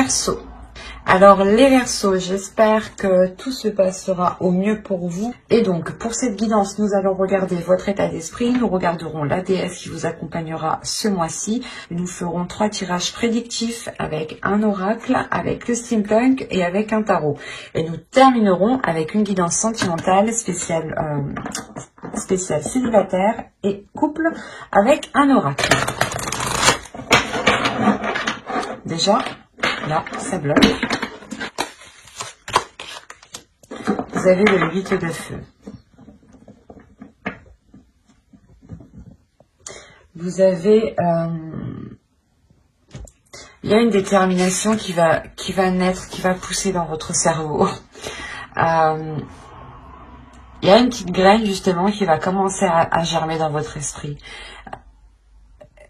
Verseaux. Alors les Verseaux, j'espère que tout se passera au mieux pour vous. Et donc pour cette guidance, nous allons regarder votre état d'esprit. Nous regarderons la déesse qui vous accompagnera ce mois-ci. Nous ferons 3 tirages prédictifs avec un oracle, avec le steampunk et avec un tarot. Et nous terminerons avec une guidance sentimentale spéciale célibataire et couple avec un oracle. Déjà, là, ça bloque. Vous avez le 8 de feu. Vous avez... il y a une détermination qui va naître, qui va pousser dans votre cerveau. Il y a une petite graine, justement, qui va commencer à germer dans votre esprit.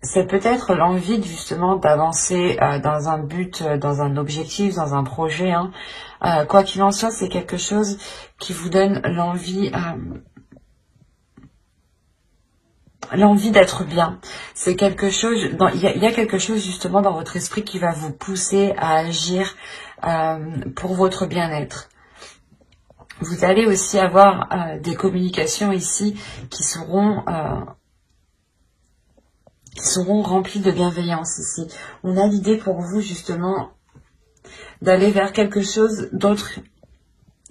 C'est peut-être l'envie justement d'avancer dans un but, dans un objectif, dans un projet. Hein. Quoi qu'il en soit, c'est quelque chose qui vous donne l'envie d'être bien. C'est quelque chose, il y a quelque chose justement dans votre esprit qui va vous pousser à agir pour votre bien-être. Vous allez aussi avoir des communications ici qui seront remplies de bienveillance ici. On a l'idée pour vous justement d'aller vers quelque chose d'autre.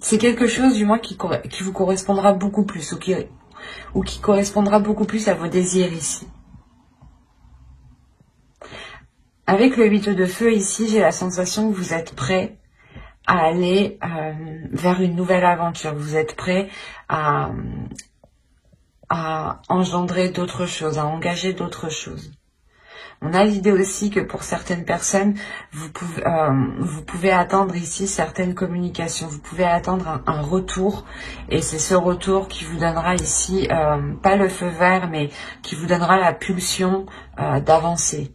C'est quelque chose du moins qui vous correspondra beaucoup plus ou qui correspondra beaucoup plus à vos désirs ici. Avec le 8 de feu ici, j'ai la sensation que vous êtes prêt à aller vers une nouvelle aventure. Vous êtes prêt à engendrer d'autres choses, à engager d'autres choses. On a l'idée aussi que pour certaines personnes, vous pouvez attendre ici certaines communications. Vous pouvez attendre un retour. Et c'est ce retour qui vous donnera ici, pas le feu vert, mais qui vous donnera la pulsion d'avancer.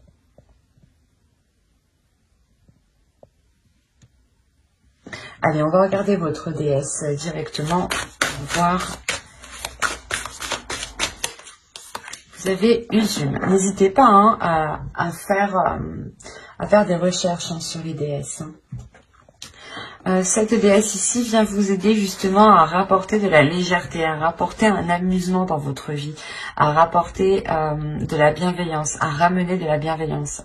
Allez, on va regarder votre déesse directement pour voir. Vous avez Usume. N'hésitez pas hein, à faire des recherches hein, sur les déesses. Cette déesse ici vient vous aider justement à rapporter de la légèreté, à rapporter un amusement dans votre vie, à rapporter de la bienveillance, à ramener de la bienveillance.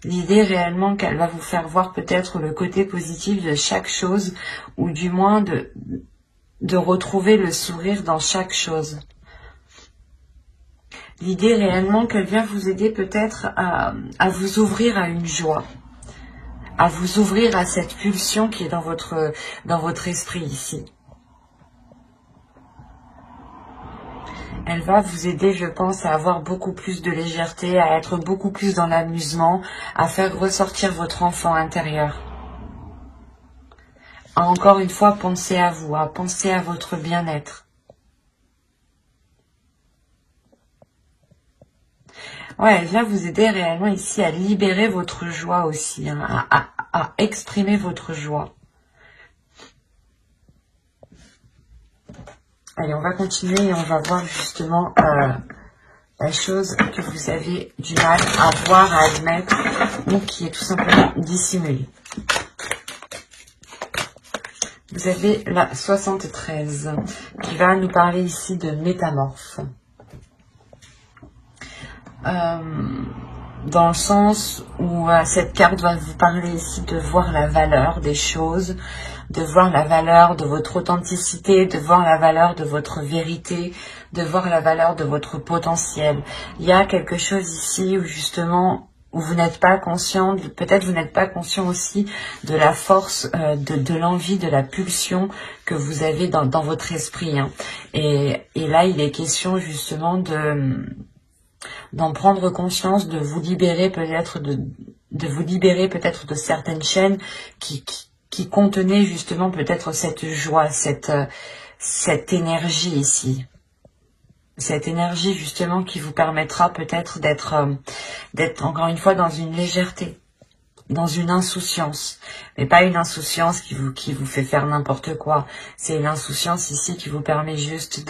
L'idée réellement qu'elle va vous faire voir peut-être le côté positif de chaque chose, ou du moins de retrouver le sourire dans chaque chose. L'idée réellement qu'elle vient vous aider peut-être à vous ouvrir à une joie, à vous ouvrir à cette pulsion qui est dans votre esprit ici. Elle va vous aider, je pense, à avoir beaucoup plus de légèreté, à être beaucoup plus dans l'amusement, à faire ressortir votre enfant intérieur. À encore une fois penser à vous, à penser à votre bien-être. Ouais, elle vient vous aider réellement ici à libérer votre joie aussi, hein, à exprimer votre joie. Allez, on va continuer et on va voir justement la chose que vous avez du mal à voir, à admettre, ou qui est tout simplement dissimulée. Vous avez la 73 qui va nous parler ici de métamorphe. Dans le sens où cette carte va vous parler ici de voir la valeur des choses, de voir la valeur de votre authenticité, de voir la valeur de votre vérité, de voir la valeur de votre potentiel. Il y a quelque chose ici où justement, où vous n'êtes pas conscient, peut-être vous n'êtes pas conscient aussi de la force, de l'envie, de la pulsion que vous avez dans votre esprit. Hein. Et là, il est question justement d'en prendre conscience, de vous libérer peut-être de certaines chaînes qui contenaient justement peut-être cette joie, cette énergie ici. Cette énergie justement qui vous permettra peut-être d'être encore une fois dans une légèreté, dans une insouciance. Mais pas une insouciance qui vous fait faire n'importe quoi. C'est une insouciance ici qui vous permet juste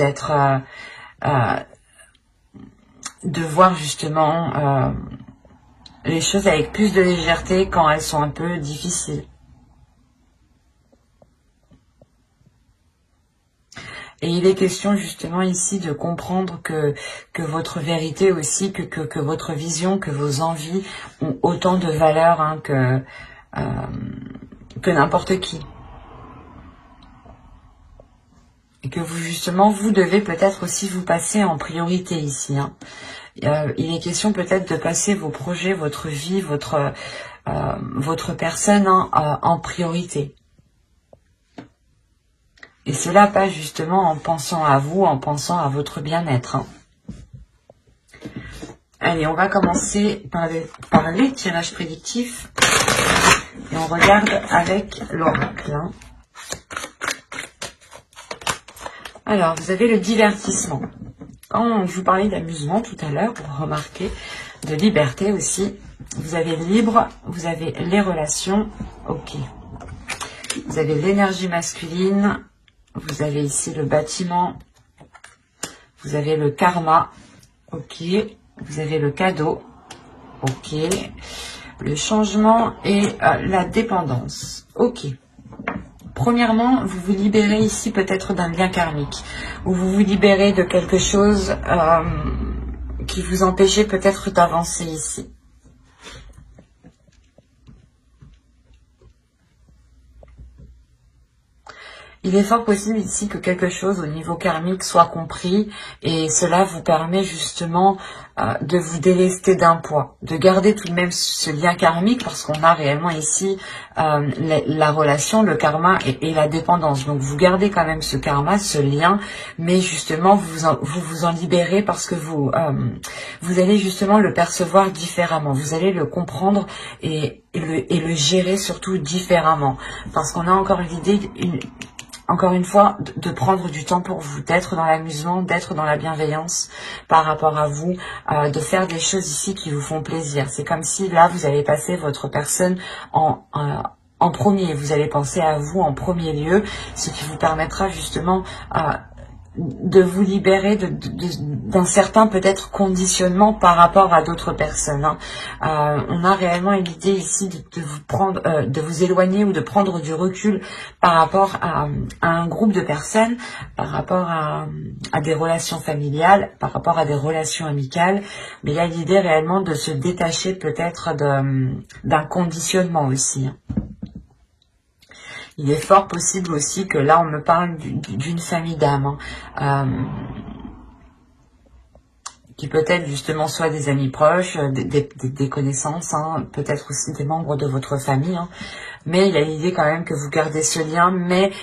de voir justement les choses avec plus de légèreté quand elles sont un peu difficiles. Et il est question justement ici de comprendre que votre vérité aussi, que votre vision, que vos envies ont autant de valeur hein, que n'importe qui. Et que vous justement, vous devez peut-être aussi vous passer en priorité ici. Hein. Il est question peut-être de passer vos projets, votre vie, votre personne hein, en priorité. Et cela passe justement en pensant à vous, en pensant à votre bien-être. Hein. Allez, on va commencer par les tirages prédictifs. Et on regarde avec l'oracle. Hein. Alors, vous avez le divertissement. Quand je vous parlais d'amusement tout à l'heure, vous remarquez, de liberté aussi. Vous avez libre, vous avez les relations, ok. Vous avez l'énergie masculine, vous avez ici le bâtiment, vous avez le karma, ok. Vous avez le cadeau, ok. Le changement et la dépendance, ok. Premièrement, vous vous libérez ici peut-être d'un lien karmique, ou vous vous libérez de quelque chose qui vous empêchait peut-être d'avancer ici. Il est fort possible ici que quelque chose au niveau karmique soit compris et cela vous permet justement de vous délester d'un poids, de garder tout de même ce lien karmique parce qu'on a réellement ici la relation, le karma et la dépendance. Donc vous gardez quand même ce karma, ce lien, mais justement vous vous en libérez parce que vous allez justement le percevoir différemment, vous allez le comprendre et le gérer surtout différemment parce qu'on a encore l'idée encore une fois, de prendre du temps pour vous, d'être dans l'amusement, d'être dans la bienveillance par rapport à vous, de faire des choses ici qui vous font plaisir. C'est comme si là, vous allez passer votre personne en premier. Vous allez penser à vous en premier lieu, ce qui vous permettra justement de vous libérer d'un certain peut-être conditionnement par rapport à d'autres personnes. Hein. On a réellement l'idée ici de vous prendre, de vous éloigner ou de prendre du recul par rapport à un groupe de personnes, par rapport à des relations familiales, par rapport à des relations amicales. Mais il y a l'idée réellement de se détacher peut-être d'un conditionnement aussi. Hein. Il est fort possible aussi que là, on me parle d'une famille d'âmes, hein, qui peut-être justement soit des amis proches, des connaissances, hein, peut-être aussi des membres de votre famille. Hein, mais il y a l'idée quand même que vous gardez ce lien, mais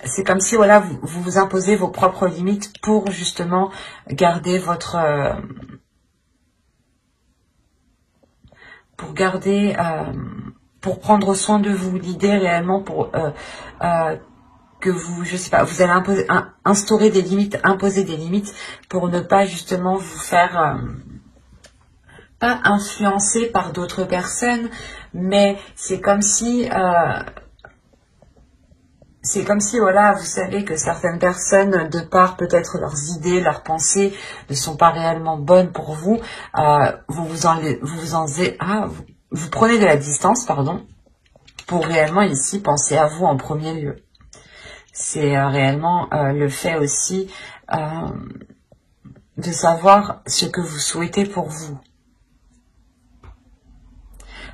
c'est comme si voilà, vous imposez vos propres limites pour justement garder votre... pour prendre soin de vous, l'idée réellement pour que vous, je sais pas, vous allez instaurer des limites, imposer des limites pour ne pas justement vous faire pas influencer par d'autres personnes, mais c'est comme si voilà, vous savez que certaines personnes, de par peut-être leurs idées, leurs pensées, ne sont pas réellement bonnes pour vous, vous prenez de la distance, pardon, pour réellement ici penser à vous en premier lieu. C'est réellement le fait aussi de savoir ce que vous souhaitez pour vous.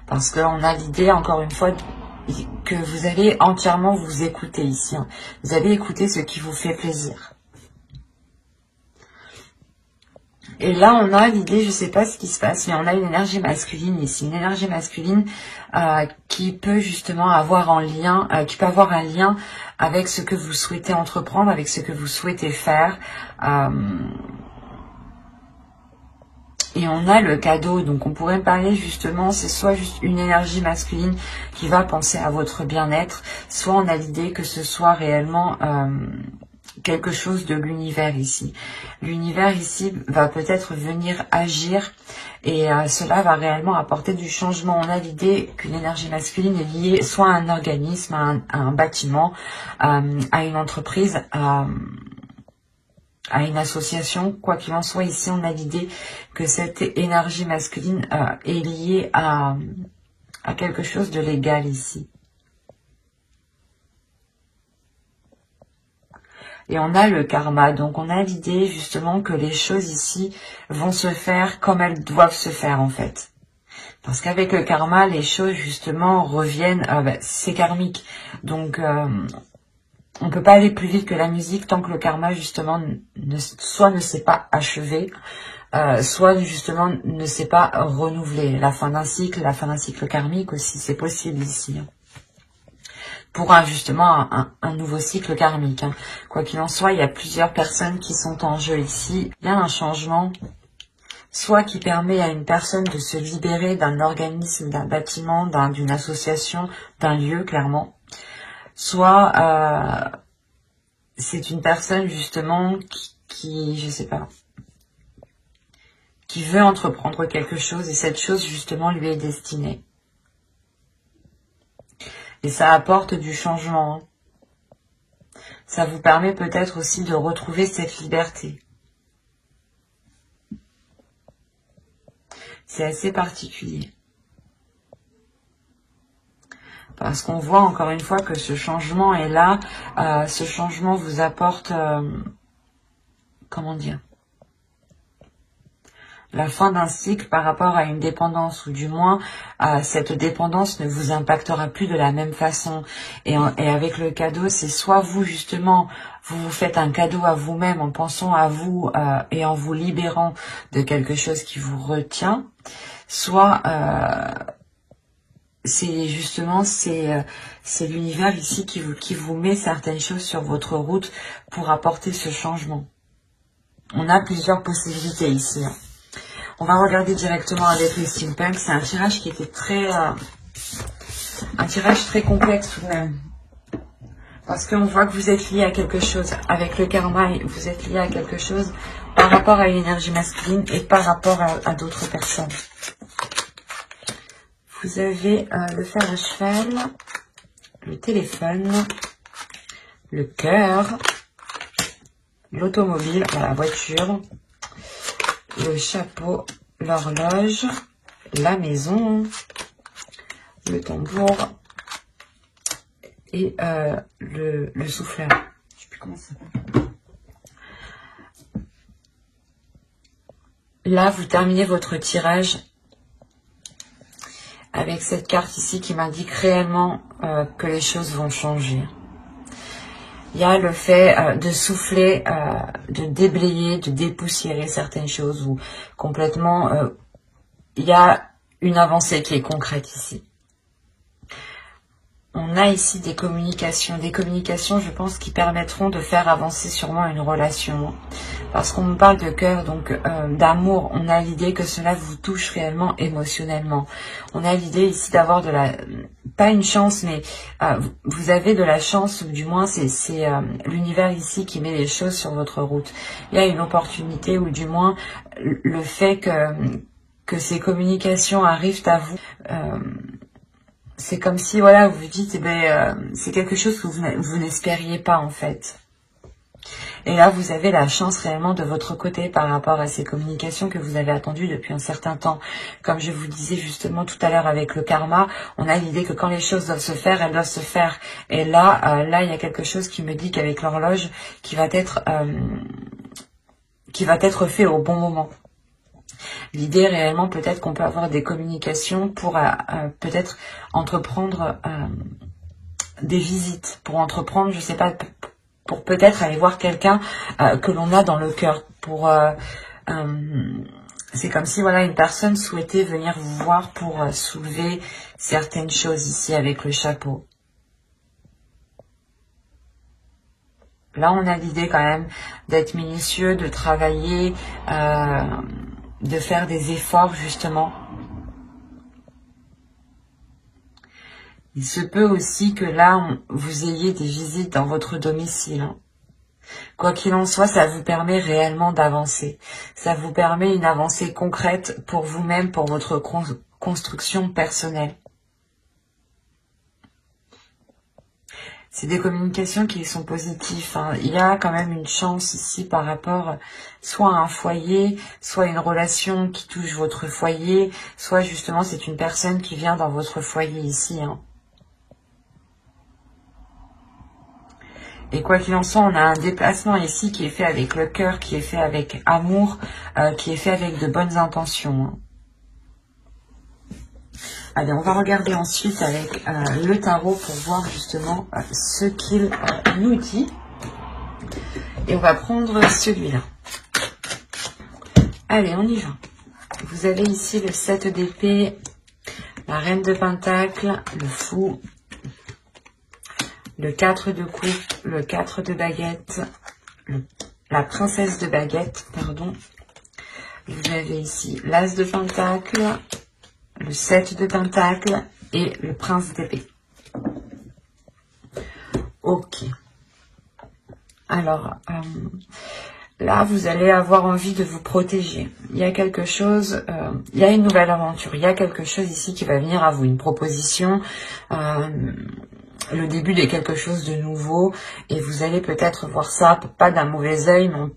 Parce qu'on a l'idée, encore une fois, que vous allez entièrement vous écouter ici. Hein. Vous allez écouter ce qui vous fait plaisir. Et là, on a l'idée, je ne sais pas ce qui se passe, mais on a une énergie masculine ici. Une énergie masculine qui peut justement avoir un lien avec ce que vous souhaitez entreprendre, avec ce que vous souhaitez faire. Et on a le cadeau, donc on pourrait parler justement, c'est soit juste une énergie masculine qui va penser à votre bien-être, soit on a l'idée que ce soit réellement... quelque chose de l'univers ici. L'univers ici va peut-être venir agir et cela va réellement apporter du changement. On a l'idée qu'une énergie masculine est liée soit à un organisme, à un bâtiment, à une entreprise, à à une association. Quoi qu'il en soit, ici, on a l'idée que cette énergie masculine est liée à quelque chose de légal ici. Et on a le karma, donc on a l'idée justement que les choses ici vont se faire comme elles doivent se faire en fait. Parce qu'avec le karma, les choses justement reviennent, c'est karmique. Donc on peut pas aller plus vite que la musique tant que le karma justement soit ne s'est pas achevé, soit justement ne s'est pas renouvelé. La fin d'un cycle karmique aussi, c'est possible ici. Pour justement un nouveau cycle karmique. Quoi qu'il en soit, il y a plusieurs personnes qui sont en jeu ici. Il y a un changement, soit qui permet à une personne de se libérer d'un organisme, d'un bâtiment, d'une association, d'un lieu, clairement. Soit c'est une personne justement qui, je sais pas, qui veut entreprendre quelque chose et cette chose justement lui est destinée. Et ça apporte du changement. Ça vous permet peut-être aussi de retrouver cette liberté. C'est assez particulier. Parce qu'on voit encore une fois que ce changement est là. Ce changement vous apporte, comment dire, la fin d'un cycle par rapport à une dépendance, ou du moins cette dépendance ne vous impactera plus de la même façon. Et avec le cadeau, c'est soit vous justement, vous faites un cadeau à vous-même en pensant à vous et en vous libérant de quelque chose qui vous retient, soit c'est justement c'est l'univers ici qui vous met certaines choses sur votre route pour apporter ce changement. On a plusieurs possibilités ici. On va regarder directement avec les steampunk. C'est un tirage qui était très... un tirage très complexe tout de même. Parce qu'on voit que vous êtes lié à quelque chose. Avec le karma, vous êtes lié à quelque chose par rapport à une énergie masculine et par rapport à d'autres personnes. Vous avez le fer à cheval, le téléphone, le cœur, l'automobile, la voiture, le chapeau, l'horloge, la maison, le tambour et le souffleur. Je sais plus comment ça s'appelle. Là, vous terminez votre tirage avec cette carte ici qui m'indique réellement que les choses vont changer. Il y a le fait de souffler, de déblayer, de dépoussiérer certaines choses ou complètement, il y a une avancée qui est concrète ici. On a ici des communications, je pense, qui permettront de faire avancer sûrement une relation. Parce qu'on me parle de cœur, donc d'amour, on a l'idée que cela vous touche réellement émotionnellement. On a l'idée ici d'avoir de la... pas une chance, mais vous avez de la chance, ou du moins c'est l'univers ici qui met les choses sur votre route. Il y a une opportunité, ou du moins le fait que ces communications arrivent à vous... c'est comme si, voilà, vous vous dites, c'est quelque chose que vous n'espériez pas, en fait. Et là, vous avez la chance réellement de votre côté par rapport à ces communications que vous avez attendues depuis un certain temps. Comme je vous disais justement tout à l'heure avec le karma, on a l'idée que quand les choses doivent se faire, elles doivent se faire. Et là, il y a quelque chose qui me dit qu'avec l'horloge, qui va être fait au bon moment. L'idée réellement, peut-être qu'on peut avoir des communications pour peut-être entreprendre des visites, pour entreprendre, je sais pas, pour peut-être aller voir quelqu'un que l'on a dans le cœur. C'est comme si, voilà, une personne souhaitait venir vous voir pour soulever certaines choses ici avec le chapeau. Là, on a l'idée quand même d'être minutieux, de travailler, de faire des efforts justement. Il se peut aussi que là, vous ayez des visites dans votre domicile. Quoi qu'il en soit, ça vous permet réellement d'avancer. Ça vous permet une avancée concrète pour vous-même, pour votre construction personnelle. C'est des communications qui sont positives. Hein. Il y a quand même une chance ici par rapport soit à un foyer, soit une relation qui touche votre foyer, soit justement c'est une personne qui vient dans votre foyer ici. Hein. Et quoi qu'il en soit, on a un déplacement ici qui est fait avec le cœur, qui est fait avec amour, qui est fait avec de bonnes intentions. Hein. Allez, on va regarder ensuite avec le tarot pour voir justement ce qu'il nous dit. Et on va prendre celui-là. Allez, on y va. Vous avez ici le 7 d'épée, la reine de pentacle, le fou, le 4 de coupe, le 4 de baguette, la princesse de baguette, pardon. Vous avez ici l'as de pentacle, le 7 de pentacle et le prince d'épée. Ok. Alors, là, vous allez avoir envie de vous protéger. Il y a quelque chose, il y a une nouvelle aventure. Il y a quelque chose ici qui va venir à vous, une proposition, le début de quelque chose de nouveau. Et vous allez peut-être voir ça, pas d'un mauvais œil, mais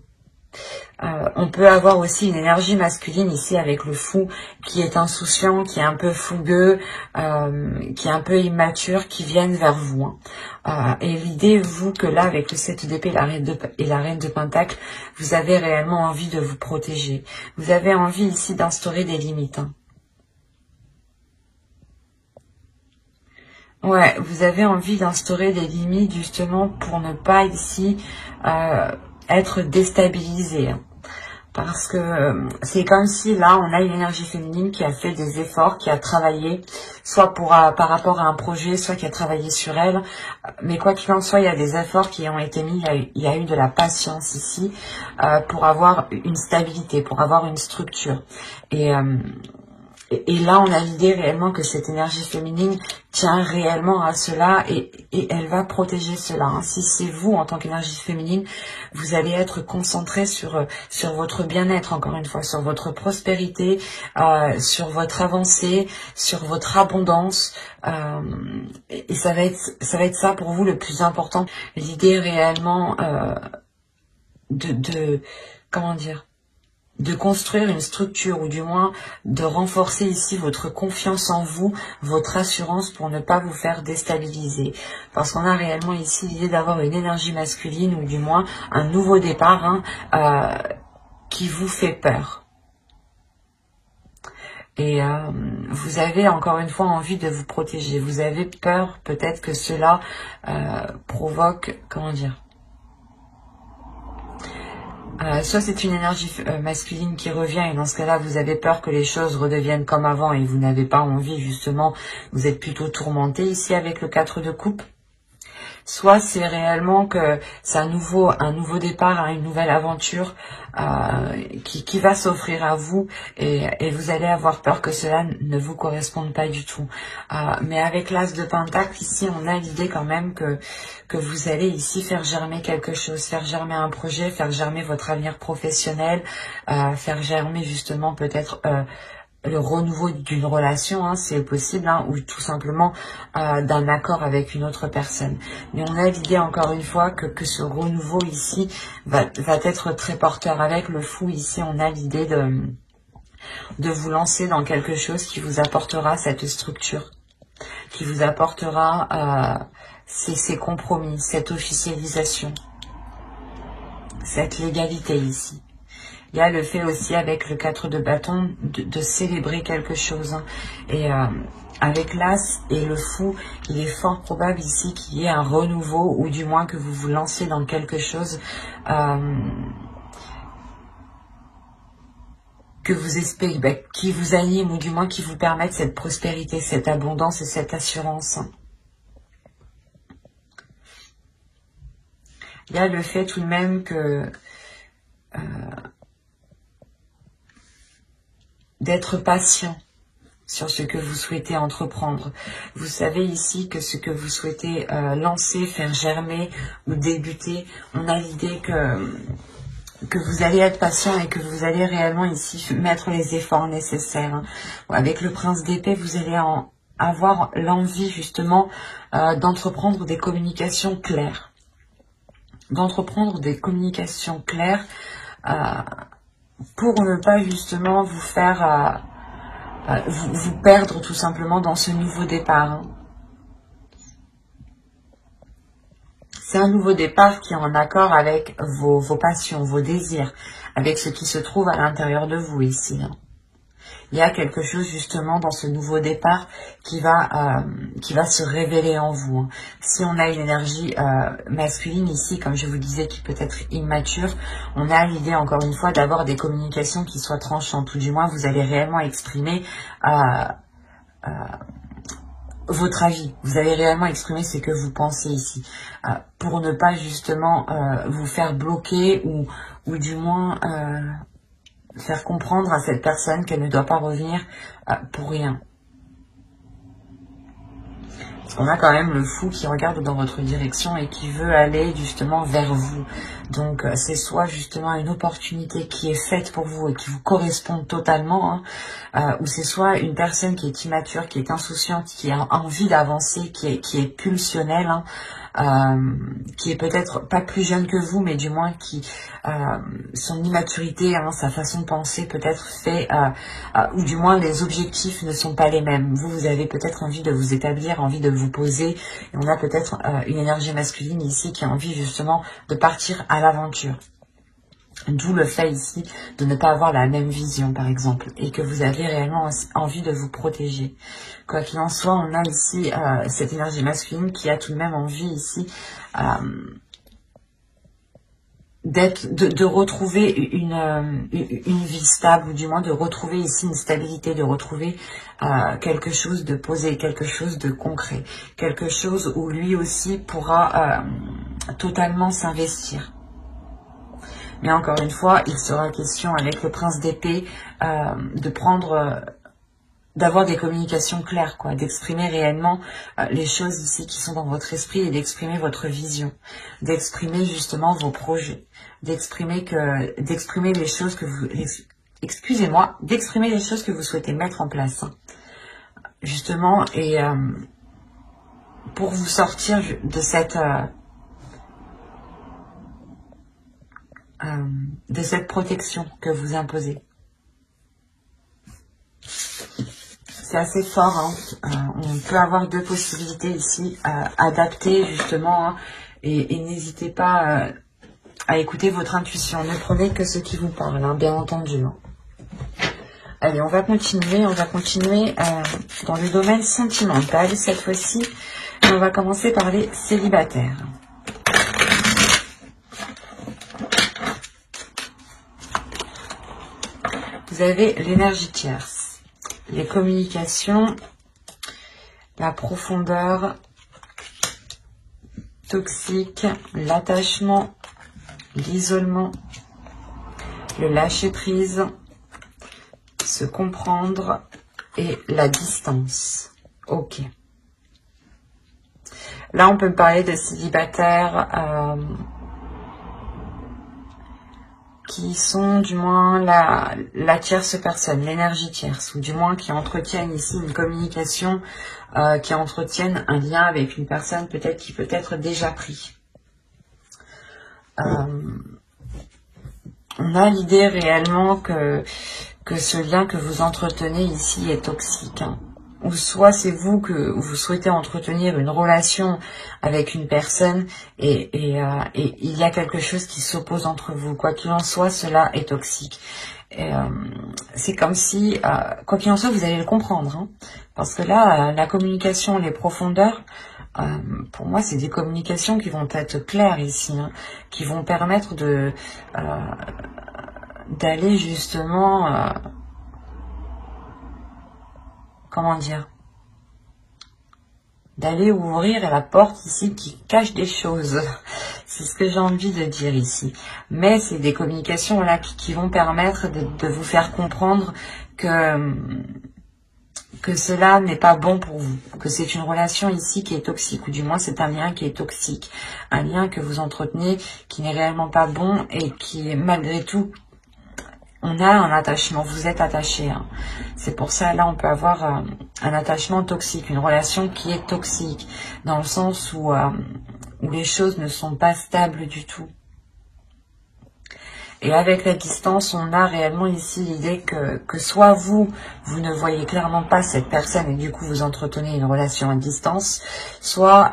on peut avoir aussi une énergie masculine ici avec le fou qui est insouciant, qui est un peu fougueux, qui est un peu immature, qui viennent vers vous. Hein. Et l'idée, vous, que là, avec le 7 d'épée et la reine de pentacle, vous avez réellement envie de vous protéger. Vous avez envie ici d'instaurer des limites. Hein. Ouais, vous avez envie d'instaurer des limites justement pour ne pas ici être déstabilisé. Hein. Parce que c'est comme si là, on a une énergie féminine qui a fait des efforts, qui a travaillé, soit par rapport à un projet, soit qui a travaillé sur elle. Mais quoi qu'il en soit, il y a des efforts qui ont été mis, il y a eu de la patience ici pour avoir une stabilité, pour avoir une structure. Et là, on a l'idée réellement que cette énergie féminine tient réellement à cela et elle va protéger cela. Hein. Si c'est vous, en tant qu'énergie féminine, vous allez être concentré sur votre bien-être, encore une fois, sur votre prospérité, sur votre avancée, sur votre abondance. Et ça va être ça pour vous le plus important. L'idée réellement comment dire, de construire une structure ou du moins de renforcer ici votre confiance en vous, votre assurance pour ne pas vous faire déstabiliser. Parce qu'on a réellement ici l'idée d'avoir une énergie masculine ou du moins un nouveau départ qui vous fait peur. Et vous avez encore une fois envie de vous protéger. Vous avez peur peut-être que cela provoque, comment dire, soit c'est une énergie masculine qui revient et dans ce cas-là, vous avez peur que les choses redeviennent comme avant et vous n'avez pas envie, justement, vous êtes plutôt tourmenté ici avec le 4 de coupe. Soit c'est réellement que c'est un nouveau départ, une nouvelle aventure qui va s'offrir à vous et vous allez avoir peur que cela ne vous corresponde pas du tout. Mais avec l'as de pentacle, ici, on a l'idée quand même que vous allez ici faire germer quelque chose, faire germer un projet, faire germer votre avenir professionnel, faire germer justement peut-être le renouveau d'une relation, hein, c'est possible, hein, ou tout simplement d'un accord avec une autre personne. Mais on a l'idée encore une fois que ce renouveau ici va être très porteur. Avec le fou ici, on a l'idée de vous lancer dans quelque chose qui vous apportera cette structure, qui vous apportera ces compromis, cette officialisation, cette légalité ici. Il y a le fait aussi avec le 4 de bâton de célébrer quelque chose. Hein. Et avec l'as et le fou, il est fort probable ici qu'il y ait un renouveau ou du moins que vous vous lanciez dans quelque chose que vous espérez, qui vous anime ou du moins qui vous permette cette prospérité, cette abondance et cette assurance. Il y a le fait tout de même que d'être patient sur ce que vous souhaitez entreprendre. Vous savez ici que ce que vous souhaitez lancer, faire germer ou débuter, on a l'idée que vous allez être patient et que vous allez réellement ici mettre les efforts nécessaires. Hein. Avec le prince d'épée, vous allez avoir l'envie justement d'entreprendre des communications claires. D'entreprendre des communications claires pour ne pas justement vous faire vous perdre tout simplement dans ce nouveau départ. Hein. C'est un nouveau départ qui est en accord avec vos passions, vos désirs, avec ce qui se trouve à l'intérieur de vous ici. Hein. Il y a quelque chose justement dans ce nouveau départ qui va se révéler en vous. Hein. Si on a une énergie masculine ici, comme je vous disais, qui peut être immature, on a l'idée encore une fois d'avoir des communications qui soient tranchantes, ou du moins vous allez réellement exprimer votre avis. Vous allez réellement exprimer ce que vous pensez ici, pour ne pas justement vous faire bloquer ou du moins faire comprendre à cette personne qu'elle ne doit pas revenir pour rien. Parce qu'on a quand même le fou qui regarde dans votre direction et qui veut aller justement vers vous. Donc c'est soit justement une opportunité qui est faite pour vous et qui vous correspond totalement, hein, ou c'est soit une personne qui est immature, qui est insouciante, qui a envie d'avancer, qui est pulsionnelle, hein, qui est peut-être pas plus jeune que vous, mais du moins qui son immaturité, hein, sa façon de penser peut-être fait, ou du moins les objectifs ne sont pas les mêmes. Vous avez peut-être envie de vous établir, envie de vous poser, et on a peut-être une énergie masculine ici qui a envie justement de partir à l'aventure. D'où le fait ici de ne pas avoir la même vision, par exemple, et que vous avez réellement envie de vous protéger. Quoi qu'il en soit, on a ici cette énergie masculine qui a tout de même envie ici de retrouver une vie stable, ou du moins de retrouver ici une stabilité, de retrouver quelque chose de posé, quelque chose de concret, quelque chose où lui aussi pourra totalement s'investir. Mais encore une fois, il sera question avec le prince d'épée d'avoir des communications claires, quoi, d'exprimer réellement les choses ici qui sont dans votre esprit et d'exprimer votre vision, d'exprimer justement vos projets, d'exprimer les choses que vous, excusez-moi, d'exprimer les choses que vous souhaitez mettre en place, hein, justement, et pour vous sortir de cette protection que vous imposez. C'est assez fort, hein. On peut avoir deux possibilités ici, adapter justement, hein, et n'hésitez pas à écouter votre intuition. Ne prenez que ce qui vous parle, hein, bien entendu. Hein. Allez, on va continuer dans le domaine sentimental cette fois-ci. On va commencer par les célibataires. Vous avez l'énergie tierce, les communications, la profondeur, toxique, l'attachement, l'isolement, le lâcher-prise, se comprendre et la distance. Ok. Là, on peut parler de célibataires qui sont du moins la tierce personne, l'énergie tierce, ou du moins qui entretiennent ici une communication, qui entretiennent un lien avec une personne peut-être qui peut être déjà pris. On a l'idée réellement que ce lien que vous entretenez ici est toxique, hein. Ou soit c'est vous que vous souhaitez entretenir une relation avec une personne et il y a quelque chose qui s'oppose entre vous. Quoi qu'il en soit, cela est toxique. C'est comme si, quoi qu'il en soit, vous allez le comprendre, hein, parce que là, la communication, les profondeurs, pour moi, c'est des communications qui vont être claires ici, hein, qui vont permettre d'aller justement... comment dire, d'aller ouvrir la porte ici qui cache des choses. C'est ce que j'ai envie de dire ici. Mais c'est des communications là qui vont permettre de vous faire comprendre que cela n'est pas bon pour vous, que c'est une relation ici qui est toxique, ou du moins c'est un lien qui est toxique, un lien que vous entretenez qui n'est réellement pas bon et qui malgré tout on a un attachement, vous êtes attaché. Hein. C'est pour ça, là, on peut avoir un attachement toxique, une relation qui est toxique, dans le sens où les choses ne sont pas stables du tout. Et avec la distance, on a réellement ici l'idée que soit vous ne voyez clairement pas cette personne et du coup vous entretenez une relation à distance, soit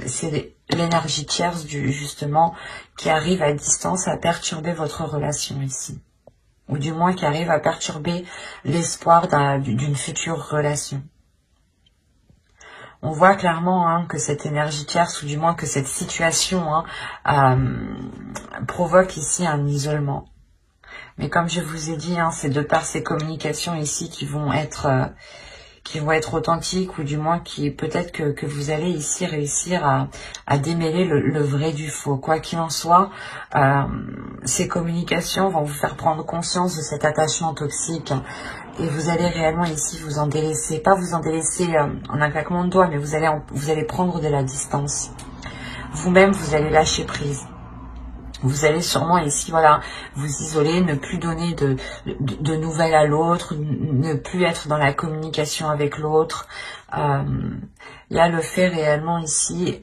c'est l'énergie tierce justement qui arrive à distance à perturber votre relation ici. Ou du moins qui arrive à perturber l'espoir d'une future relation. On voit clairement hein, que cette énergie tierce, ou du moins que cette situation provoque ici un isolement. Mais comme je vous ai dit, hein, c'est de par ces communications ici qui vont être authentiques, ou du moins qui peut-être que vous allez ici réussir à démêler le vrai du faux. Quoi qu'il en soit, ces communications vont vous faire prendre conscience de cet attachement toxique. Et vous allez réellement ici vous en délaisser, pas vous en délaisser en un claquement de doigts, mais vous allez prendre de la distance. Vous-même, vous allez lâcher prise. Vous allez sûrement ici, voilà, vous isoler, ne plus donner de nouvelles à l'autre, ne plus être dans la communication avec l'autre. Il y a le fait réellement ici,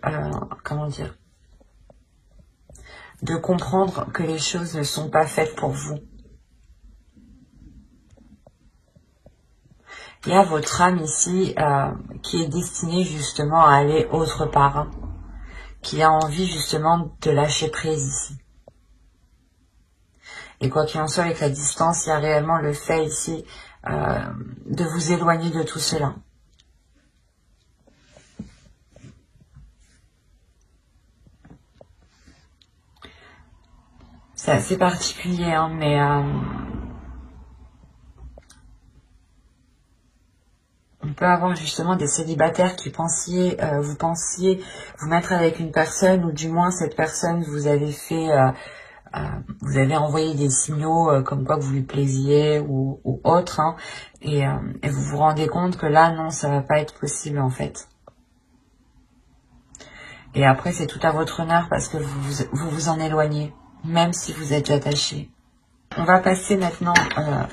comment dire, de comprendre que les choses ne sont pas faites pour vous. Il y a votre âme ici qui est destinée justement à aller autre part, hein, qui a envie justement de lâcher prise ici. Et quoi qu'il en soit, avec la distance, il y a réellement le fait ici de vous éloigner de tout cela. C'est assez particulier, hein, mais... on peut avoir justement des célibataires qui vous pensiez vous mettre avec une personne, ou du moins cette personne vous avez fait, vous avez envoyé des signaux comme quoi que vous lui plaisiez ou autre, hein, et vous vous rendez compte que là non, ça va pas être possible en fait. Et après c'est tout à votre honneur parce que vous en éloignez, même si vous êtes attaché. On va passer maintenant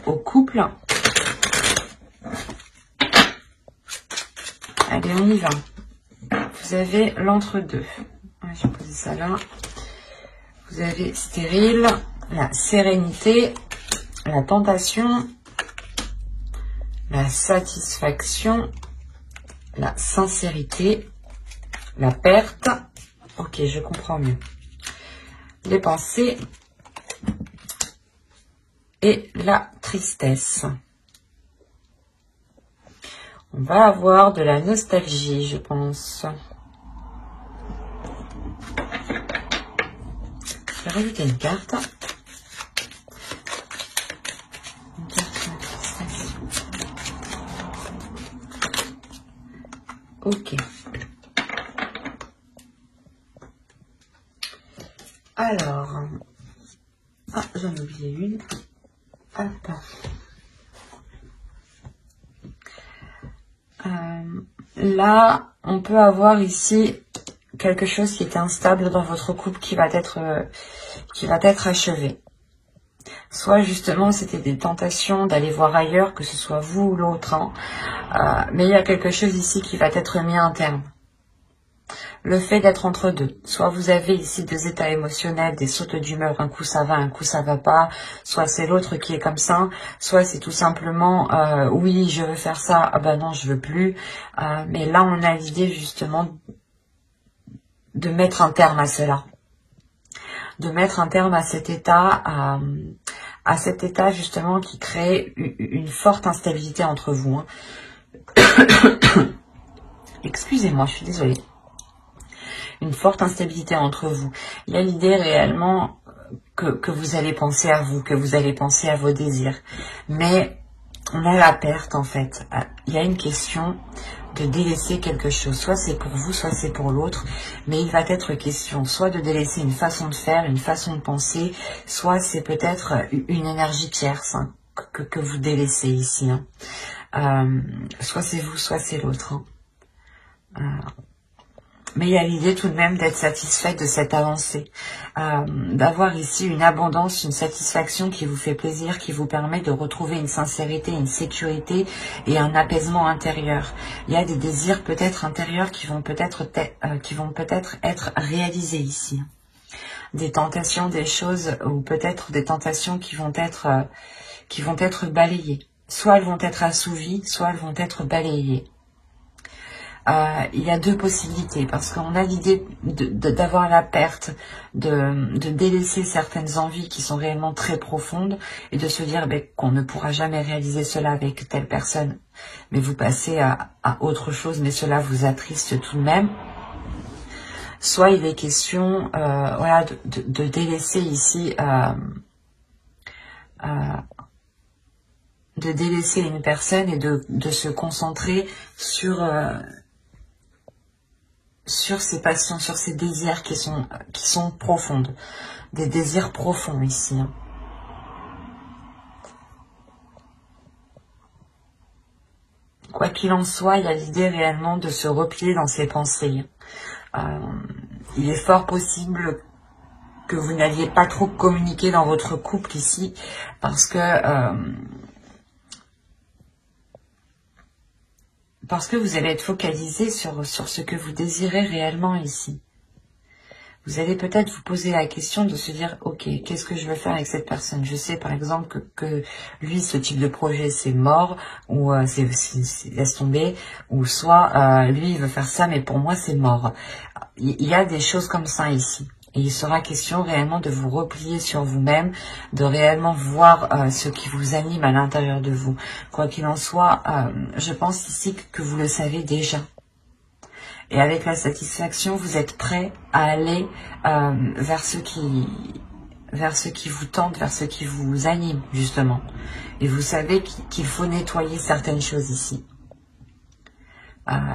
au couple. Allez, on y va. Vous avez l'entre-deux. Je vais poser ça là. Vous avez stérile, la sérénité, la tentation, la satisfaction, la sincérité, la perte. Ok, je comprends mieux. Les pensées et la tristesse. On va avoir de la nostalgie, je pense. Je vais rajouter une carte. Une carte de tristesse. Ok. Alors. Ah, j'en ai oublié une. Attends. Là, on peut avoir ici quelque chose qui est instable dans votre couple qui va être achevé. Soit justement, c'était des tentations d'aller voir ailleurs, que ce soit vous ou l'autre. Hein. Mais il y a quelque chose ici qui va être mis à un terme. Le fait d'être entre deux. Soit vous avez ici deux états émotionnels, des sautes d'humeur, un coup ça va, un coup ça va pas. Soit c'est l'autre qui est comme ça. Soit c'est tout simplement, oui, je veux faire ça, ah ben non, je veux plus. Mais là, on a l'idée justement de mettre un terme à cela. De mettre un terme à cet état, à cet état justement qui crée une forte instabilité entre vous. Hein. Excusez-moi, je suis désolée. Une forte instabilité entre vous. Il y a l'idée réellement que vous allez penser à vous, que vous allez penser à vos désirs. Mais on a la perte en fait. Il y a une question de délaisser quelque chose. Soit c'est pour vous, soit c'est pour l'autre. Mais il va être question soit de délaisser une façon de faire, une façon de penser, soit c'est peut-être une énergie tierce hein, que vous délaissez ici. Hein. Soit c'est vous, soit c'est l'autre. Hein. Mais il y a l'idée tout de même d'être satisfaite de cette avancée, d'avoir ici une abondance, une satisfaction qui vous fait plaisir, qui vous permet de retrouver une sincérité, une sécurité et un apaisement intérieur. Il y a des désirs peut-être intérieurs qui vont peut-être être réalisés ici. Des tentations, des choses, ou peut-être des tentations qui vont être balayées. Soit elles vont être assouvies, soit elles vont être balayées. Il y a deux possibilités, parce qu'on a l'idée d'avoir la perte, de délaisser certaines envies qui sont réellement très profondes, et de se dire qu'on ne pourra jamais réaliser cela avec telle personne, mais vous passez à autre chose, mais cela vous attriste tout de même. Soit il est question voilà, de délaisser ici, de délaisser une personne et de se concentrer sur ces passions, sur ces désirs qui sont profondes, des désirs profonds ici. Quoi qu'il en soit, il y a l'idée réellement de se replier dans ses pensées. Il est fort possible que vous n'alliez pas trop communiquer dans votre couple ici, parce que vous allez être focalisé sur ce que vous désirez réellement ici. Vous allez peut-être vous poser la question de se dire, ok, qu'est-ce que je veux faire avec cette personne? Je sais par exemple que lui, ce type de projet, c'est mort, ou laisse tomber, ou soit lui, il veut faire ça, mais pour moi, c'est mort. Il y a des choses comme ça ici. Et il sera question réellement de vous replier sur vous-même, de réellement voir ce qui vous anime à l'intérieur de vous. Quoi qu'il en soit, je pense ici que vous le savez déjà. Et avec la satisfaction, vous êtes prêt à aller vers ce qui vous tente, vers ce qui vous anime, justement. Et vous savez qu'il faut nettoyer certaines choses ici.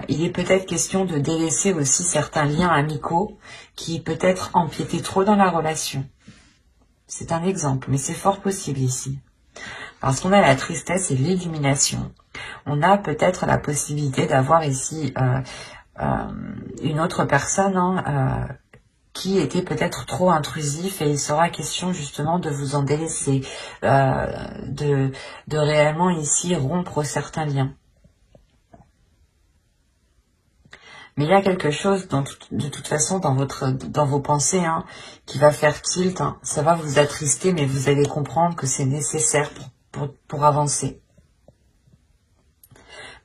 Il est peut-être question de délaisser aussi certains liens amicaux qui peut-être empiétaient trop dans la relation. C'est un exemple, mais c'est fort possible ici. Parce qu'on a la tristesse et l'illumination. On a peut-être la possibilité d'avoir ici une autre personne qui était peut-être trop intrusif, et il sera question justement de vous en délaisser, de réellement ici rompre certains liens. Mais il y a quelque chose, de toute façon, dans vos pensées, qui va faire tilt. Ça va vous attrister, mais vous allez comprendre que c'est nécessaire pour avancer.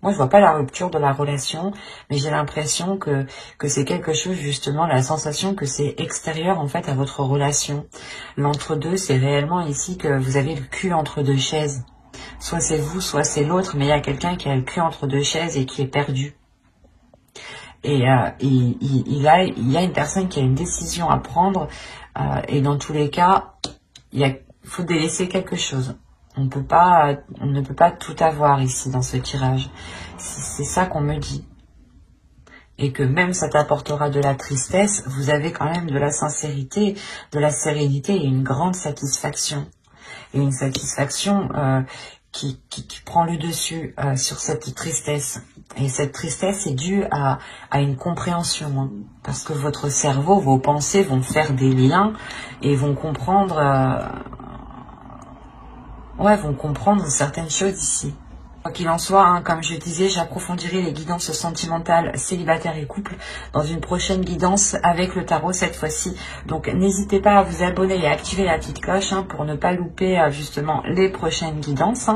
Moi, je vois pas la rupture de la relation, mais j'ai l'impression que c'est quelque chose, justement, la sensation que c'est extérieur, en fait, à votre relation. L'entre-deux, c'est réellement ici que vous avez le cul entre deux chaises. Soit c'est vous, soit c'est l'autre, mais il y a quelqu'un qui a le cul entre deux chaises et qui est perdu. Et il y a une personne qui a une décision à prendre, et dans tous les cas, il faut délaisser quelque chose. On ne peut pas tout avoir ici dans ce tirage. C'est ça qu'on me dit. Et que même ça t'apportera de la tristesse, vous avez quand même de la sincérité, de la sérénité et une grande satisfaction. Et une satisfaction qui prend le dessus sur cette tristesse. Et cette tristesse est due à une compréhension. Parce que votre cerveau, vos pensées vont faire des liens et vont comprendre... vont comprendre certaines choses ici. Quoi qu'il en soit, comme je disais, j'approfondirai les guidances sentimentales, célibataires et couple dans une prochaine guidance avec le tarot cette fois-ci. Donc n'hésitez pas à vous abonner et à activer la petite cloche pour ne pas louper justement les prochaines guidances.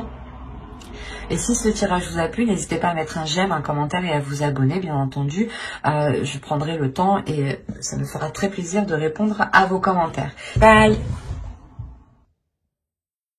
Et si ce tirage vous a plu, n'hésitez pas à mettre un j'aime, un commentaire et à vous abonner, bien entendu. Je prendrai le temps et ça me fera très plaisir de répondre à vos commentaires. Bye!